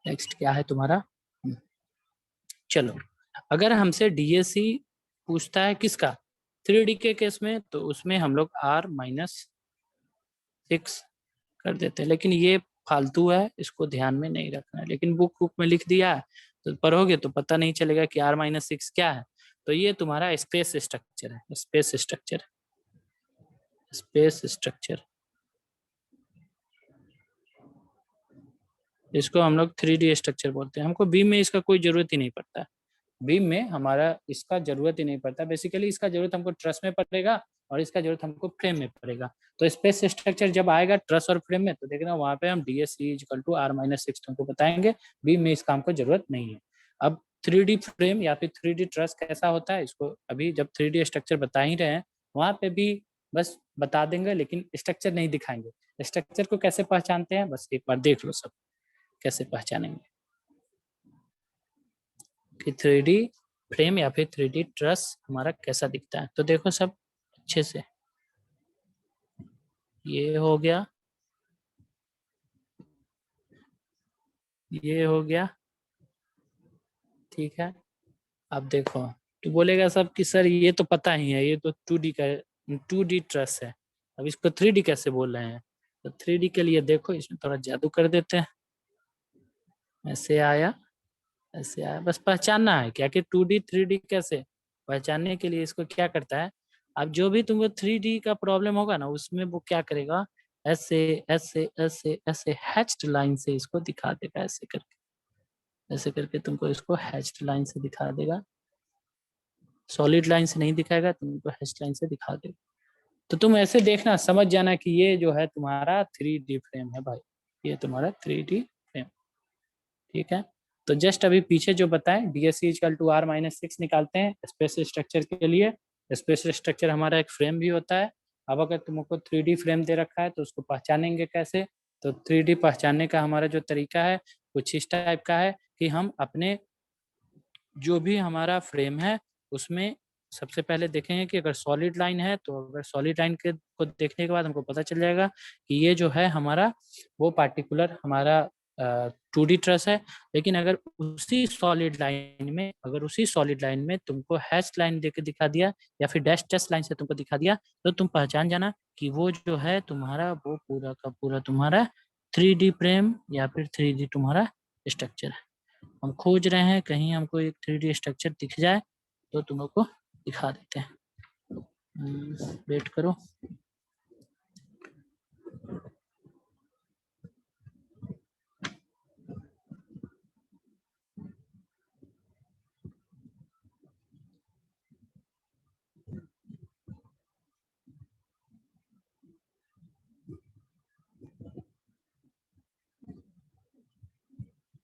नेक्स्ट क्या है तुम्हारा, चलो अगर हमसे डीएससी पूछता है किसका 3D के केस में, तो उसमें हम लोग R-6 कर देते हैं, लेकिन ये फालतू है, इसको ध्यान में नहीं रखना है, लेकिन बुक में लिख दिया है तो पढ़ोगे तो पता नहीं चलेगा कि R-6 क्या है। तो ये तुम्हारा स्पेस स्ट्रक्चर है, स्पेस स्ट्रक्चर, स्पेस स्ट्रक्चर, इसको हम लोग 3D स्ट्रक्चर बोलते हैं। हमको बीम में इसका कोई जरूरत ही नहीं पड़ता है, बीम में हमारा इसका जरूरत ही नहीं पड़ता, बेसिकली इसका जरूरत हमको ट्रस में पड़ेगा और इसका जरूरत हमको फ्रेम में पड़ेगा। तो स्पेस स्ट्रक्चर जब आएगा ट्रस और फ्रेम में तो देखना वहां पे हम DSC=R-6 तुमको बताएंगे, बीम में इस काम को जरूरत नहीं है। अब 3D फ्रेम या फिर 3D ट्रस कैसा होता है, इसको अभी जब 3D स्ट्रक्चर बता ही रहे हैं वहां पे भी बस बता देंगे, लेकिन स्ट्रक्चर नहीं दिखाएंगे। स्ट्रक्चर को कैसे पहचानते हैं बस एक बार देख लो सब, कैसे पहचानेंगे कि 3D फ्रेम या फिर 3D ट्रस हमारा कैसा दिखता है। तो देखो सब अच्छे से, ये हो गया, ये हो गया, ठीक है। अब देखो तो बोलेगा सब कि सर ये तो पता ही है, ये तो 2D का 2D ट्रस है, अब इसको 3D कैसे बोल रहे हैं। तो 3D के लिए देखो इसमें थोड़ा जादू कर देते हैं, ऐसे आया, ऐसे आया, बस पहचानना है क्या कि 2D 3D कैसे पहचानने के लिए इसको क्या करता है। अब जो भी तुमको 3D का प्रॉब्लम होगा ना उसमें वो क्या करेगा, ऐसे ऐसे ऐसे ऐसे हैच्ड लाइन से इसको दिखा देगा, ऐसे करके, ऐसे करके तुमको इसको हैच्ड लाइन से दिखा देगा, सॉलिड लाइन से नहीं दिखाएगा, तुमको हैच्ड लाइन से दिखा देगा। तो तुम ऐसे देखना, समझ जाना कि ये जो है तुम्हारा 3D फ्रेम है भाई, ये तुम्हारा 3D फ्रेम, ठीक है। तो जस्ट अभी पीछे जो बताएं DSC=R-6 निकालते हैं स्पेस स्ट्रक्चर के लिए। स्पेस स्ट्रक्चर हमारा एक फ्रेम भी होता है। अब अगर तुमको 3D फ्रेम दे रखा है तो उसको पहचानेंगे कैसे, तो 3D पहचानने का हमारा जो तरीका है कुछ इस टाइप का है कि हम अपने जो भी हमारा फ्रेम है उसमें सबसे पहले देखेंगे कि अगर सॉलिड लाइन है तो अगर सॉलिड लाइन के को देखने के बाद हमको पता चल जाएगा कि ये जो है हमारा वो पार्टिकुलर हमारा 2D ट्रस है। लेकिन अगर उसी सॉलिड लाइन में तुमको हैश लाइन देके दिखा दिया या फिर डैश डैश लाइन से तुमको दिखा दिया तो तुम पहचान जाना कि वो जो है तुम्हारा वो पूरा का पूरा तुम्हारा 3D फ्रेम या फिर 3D तुम्हारा स्ट्रक्चर है। हम खोज रहे हैं कहीं हमको एक 3D स्ट्रक्चर दिख जाए तो तुम लोग को दिखा देते हैं। वेट करो।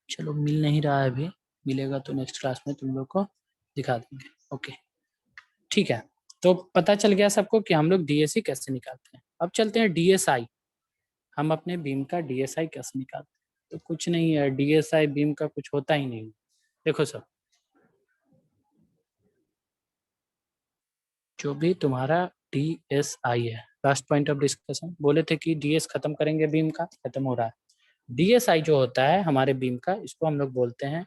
चलो मिल नहीं रहा है अभी, मिलेगा तो नेक्स्ट क्लास में तुम लोग को दिखा देंगे। ओके ठीक है, तो पता चल गया सबको कि हम लोग डीएससी कैसे निकालते हैं। अब चलते हैं डीएसआई। हम अपने बीम का डीएसआई कैसे निकालते हैं? तो कुछ नहीं है, डीएसआई बीम का कुछ होता ही नहीं। देखो सब, जो भी तुम्हारा डीएसआई है, लास्ट पॉइंट ऑफ डिस्कशन बोले थे कि डीएस खत्म करेंगे, बीम का खत्म हो रहा है। डीएसआई जो होता है हमारे बीम का, इसको हम लोग बोलते हैं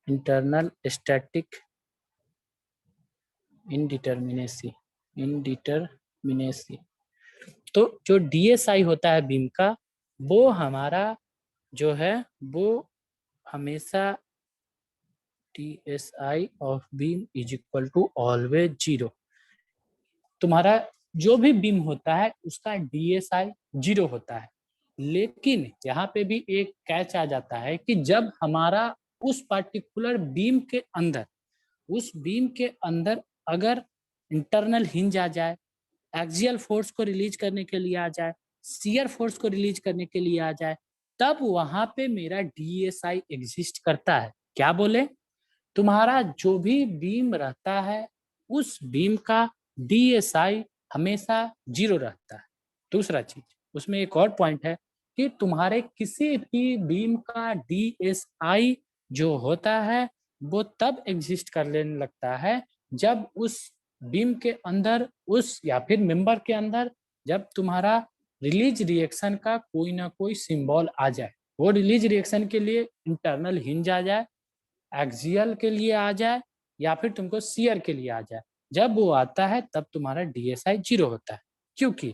इंटरनल स्टैटिक इनडिटर्मिनेसी। तो जो डीएसआई होता है बीम का, वो हमारा जो है वो हमेशा DSI of beam is equal to always 0। तुम्हारा जो भी बीम होता है उसका डीएसआई 0 होता है। लेकिन यहाँ पे भी एक कैच आ जाता है कि जब हमारा उस पार्टिकुलर बीम के अंदर अगर इंटरनल हिंज आ जाए, एक्सियल फोर्स को रिलीज करने के लिए आ जाए, शियर फोर्स को रिलीज करने के लिए आ जाए, तब वहां पे मेरा डीएसआई एग्जिस्ट करता है। क्या बोले? तुम्हारा जो भी बीम रहता है उस बीम का डीएसआई हमेशा 0 रहता है। दूसरा चीज उसमें एक और पॉइंट है कि तुम्हारे किसी भी बीम का डीएसआई जो होता है वो तब एग्जिस्ट करने लगता है जब उस बीम के अंदर उस या फिर मेंबर के अंदर जब तुम्हारा रिलीज रिएक्शन का कोई ना कोई सिंबल आ जाए। वो रिलीज रिएक्शन के लिए इंटरनल हिंज आ जाए, एक्सियल के लिए आ जाए या फिर तुमको शियर के लिए आ जाए। जब वो आता है तब तुम्हारा डीएसआई 0 होता है। क्योंकि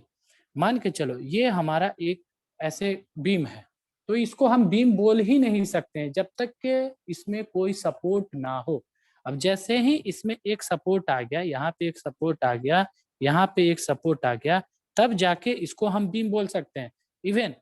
मान के चलो ये हमारा एक ऐसे बीम है, तो इसको हम बीम बोल ही नहीं सकते हैं जब तक कि इसमें कोई सपोर्ट ना हो। अब जैसे ही इसमें एक सपोर्ट आ गया, यहाँ पे एक सपोर्ट आ गया, यहाँ पे एक सपोर्ट आ गया, तब जाके इसको हम बीम बोल सकते हैं। इवन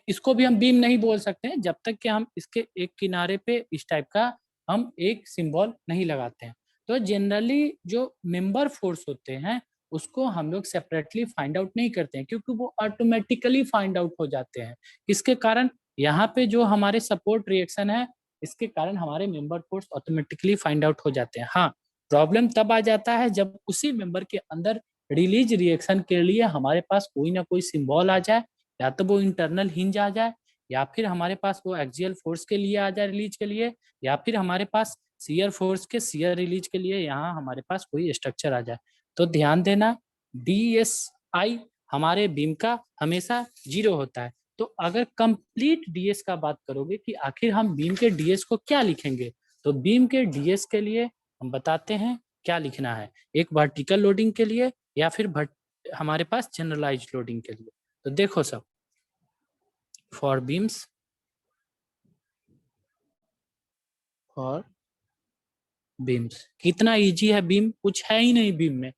इसको भी हम बीम नहीं बोल सकते हैं जब तक कि हम इसके एक किनारे पे इस टाइप का हम एक सिंबल नहीं लगाते हैं। तो जनरली जो मेंबर फोर्स होते हैं उसको हम लोग सेपरेटली फाइंड आउट नहीं करते हैं, क्योंकि वो ऑटोमेटिकली फाइंड आउट हो जाते हैं। इसके कारण यहाँ पे जो हमारे सपोर्ट रिएक्शन है, इसके कारण हमारे member force automatically find out हो जाते हैं। हाँ, प्रॉब्लम तब आ जाता है जब उसी मेंबर के अंदर रिलीज रिएक्शन के लिए हमारे पास कोई ना कोई सिंबल आ जाए, या तो वो इंटरनल हिंज आ जाए, या फिर हमारे पास वो एक्सियल फोर्स के लिए आ जाए रिलीज के लिए, या फिर हमारे पास शियर फोर्स के शियर रिलीज के लिए यहाँ हमारे पास कोई स्ट्रक्चर आ जाए। तो ध्यान देना, डीएसआई हमारे बीम का हमेशा 0 होता है। तो अगर कंप्लीट डीएस का बात करोगे कि आखिर हम बीम के डीएस को क्या लिखेंगे, तो बीम के डीएस के लिए हम बताते हैं क्या लिखना है। एक वर्टिकल लोडिंग के लिए या फिर हमारे पास जनरलाइज्ड लोडिंग के लिए। तो देखो सब, फॉर बीम्स कितना इजी है बीम, कुछ है ही नहीं बीम में,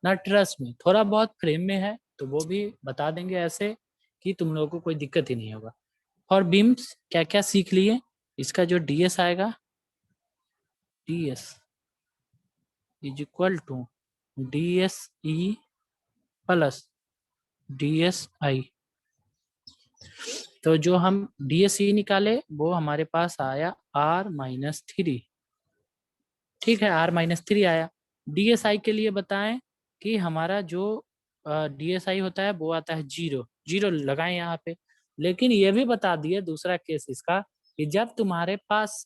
ना ट्रस में, थोड़ा बहुत फ्रेम में है तो वो भी बता देंगे ऐसे कि तुम लोगों को कोई दिक्कत ही नहीं होगा। फॉर बीम्स क्या क्या सीख लिए, इसका जो डीएस आएगा, DS is equal to DSE plus DSI. तो जो हम डीएसई निकाले वो हमारे पास आया R-3। ठीक है, R-3 आया। डीएसआई के लिए बताएं कि हमारा जो DSI होता है वो आता है 0, 0 लगाएं यहाँ पे। लेकिन ये भी बता दिए दूसरा केस इसका कि जब तुम्हारे पास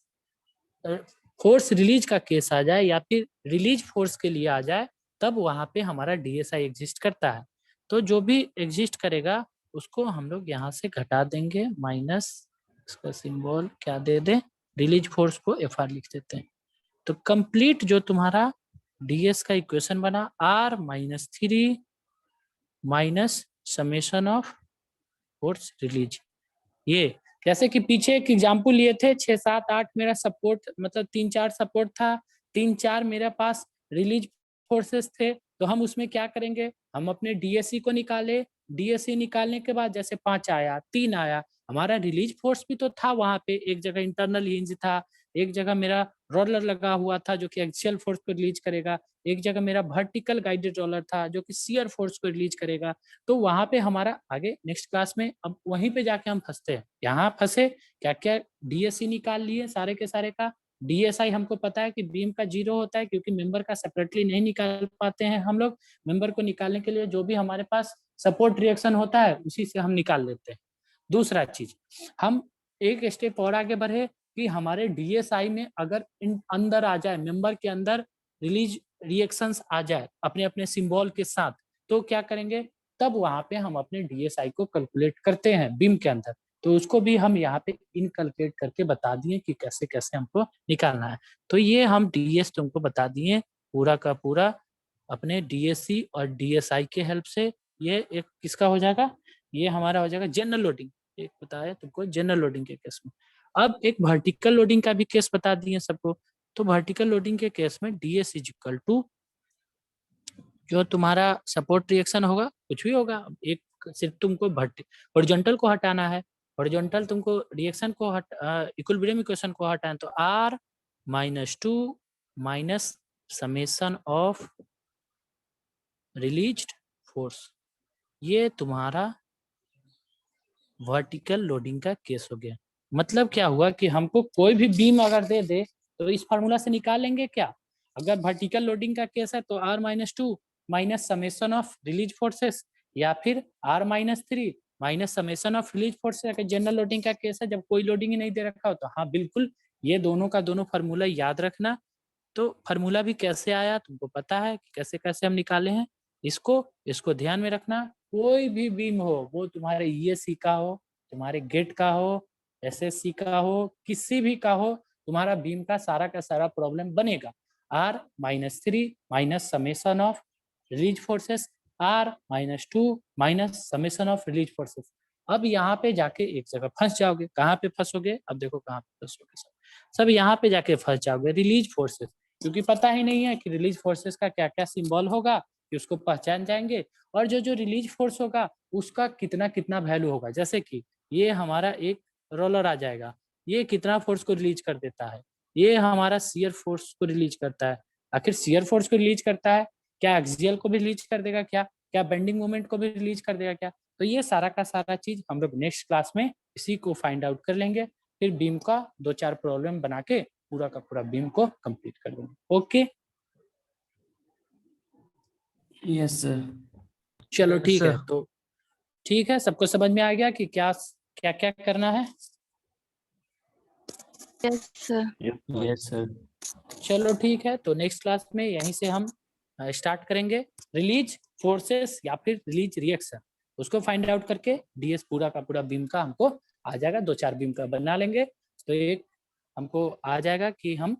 फोर्स रिलीज का केस आ जाए या फिर रिलीज फोर्स के लिए आ जाए, तब वहाँ पे हमारा DSI एग्जिस्ट करता है। तो जो भी एग्जिस्ट करेगा उसको हम लोग यहाँ से घटा देंगे, माइनस इसका सिंबल क्या दे दें, रिलीज फोर्स को FR लिख देते हैं। तो कंप्लीट जो तुम्हारा DS का इक्वेशन बना R-3 minus summation of force release. ये जैसे कि पीछे एक एग्जाम्पल लिए थे, 6, 7, 8 मेरा सपोर्ट मतलब 3, 4 सपोर्ट था, 3, 4 मेरे पास रिलीज फोर्सेस थे। तो हम उसमें क्या करेंगे, हम अपने DSE को निकाले, DSE निकालने के बाद जैसे 5 आया, 3 आया, हमारा रिलीज फोर्स भी तो था वहां पे, एक जगह इंटरनल हिंज था, एक जगह मेरा रोलर लगा हुआ था जो कि एक्सियल फोर्स को रिलीज करेगा, एक जगह मेरा वर्टिकल गाइडेड रोलर था जो कि शियर फोर्स को रिलीज करेगा। तो वहां पे हमारा आगे नेक्स्ट क्लास में अब वहीं पे जाके हम फंसते हैं। यहाँ फंसे क्या क्या, DSE निकाल लिए सारे के सारे का, DSI हमको पता है कि बीम का 0 होता है क्योंकि मेंबर का सेपरेटली नहीं निकाल पाते हैं हम लोग। मेंबर को निकालने के लिए जो भी हमारे पास सपोर्ट रिएक्शन होता है उसी से हम निकाल लेते हैं। दूसरा चीज, हम एक स्टेप और आगे बढ़े कि हमारे DSI में अगर अंदर आ जाए, मेंबर के अंदर रिलीज रिएक्शंस आ जाए अपने अपने सिंबल के साथ, तो क्या करेंगे, तब वहां पे हम अपने DSI को कैलकुलेट करते हैं बीम के अंदर। तो उसको भी हम यहाँ पे इनकैलकुलेट करके बता दिए कि कैसे कैसे हमको निकालना है। तो ये हम DS तुमको बता दिए पूरा का पूरा अपने DSC और DSI के हेल्प से। ये एक किसका हो जाएगा, ये हमारा हो जाएगा जनरल लोडिंग, एक बताया तुमको जनरल लोडिंग के केस में। अब एक वर्टिकल लोडिंग का भी केस बता दिए सबको। तो वर्टिकल लोडिंग के केस में DS इज इक्वल टू जो तुम्हारा सपोर्ट रिएक्शन होगा, कुछ भी होगा, एक सिर्फ तुमको हॉरिजॉन्टल को हटाना है, हॉरिजॉन्टल तुमको रिएक्शन को इक्विलिब्रियम इक्वेशन को हटाना, तो R-2 minus summation of released force, ये तुम्हारा वर्टिकल लोडिंग का केस हो गया। मतलब क्या हुआ कि हमको कोई भी बीम अगर दे दे तो इस फार्मूला से निकालेंगे क्या, अगर वर्टिकल लोडिंग का केस है तो R-2 minus summation of release forces, या फिर R-3 minus summation of release forces. अगर जनरल लोडिंग का केस है जब कोई लोडिंग ही नहीं दे रखा हो तो हाँ बिल्कुल ये दोनों का दोनों फार्मूला याद रखना। तो फार्मूला भी कैसे आया तुमको पता है कि कैसे कैसे हम निकाले हैं, इसको ध्यान में रखना। कोई भी बीम हो, वो तुम्हारे ESC का हो, तुम्हारे गेट का हो, SSC का हो, किसी भी का हो, तुम्हारा बीम का सारा प्रॉब्लम बनेगा। R-3 minus summation of release forces, R-2 minus summation of release forces. अब यहाँ पे जाके एक जगह फंस जाओगे, कहाँ पे फंसोगे, अब देखो कहाँ पे फंसोगे सब यहाँ पे जाके फंस जाओगे, रिलीज फोर्सेस, क्योंकि पता ही नहीं है कि रिलीज फोर्सेस का क्या क्या सिंबल होगा कि उसको पहचान जाएंगे, और जो जो रिलीज फोर्स होगा उसका कितना कितना वैल्यू होगा। जैसे कि ये हमारा एक रोलर आ जाएगा, ये कितना फोर्स को रिलीज कर देता है, ये हमारा शियर फोर्स को रिलीज करता है। आखिर शियर फोर्स को रिलीज करता है, क्या एक्सियल को भी रिलीज कर देगा, क्या क्या बेंडिंग मोमेंट को भी रिलीज कर देगा क्या। तो ये सारा का सारा चीज हम लोग नेक्स्ट क्लास में इसी को फाइंड आउट कर लेंगे, फिर बीम का 2-4 प्रॉब्लम बना के पूरा का पूरा बीम को कंप्लीट कर देंगे। Okay yes sir. चलो ठीक है, तो ठीक है, सबको समझ में आ गया कि क्या क्या क्या करना है। Yes sir. Yes sir. चलो ठीक है, तो नेक्स्ट क्लास में यहीं से हम स्टार्ट करेंगे रिलीज फोर्सेस या फिर रिलीज रिएक्शन, उसको फाइंड आउट करके DS पूरा का पूरा बीम का हमको आ जाएगा, 2-4 बीम का बना लेंगे। तो एक हमको आ जाएगा कि हम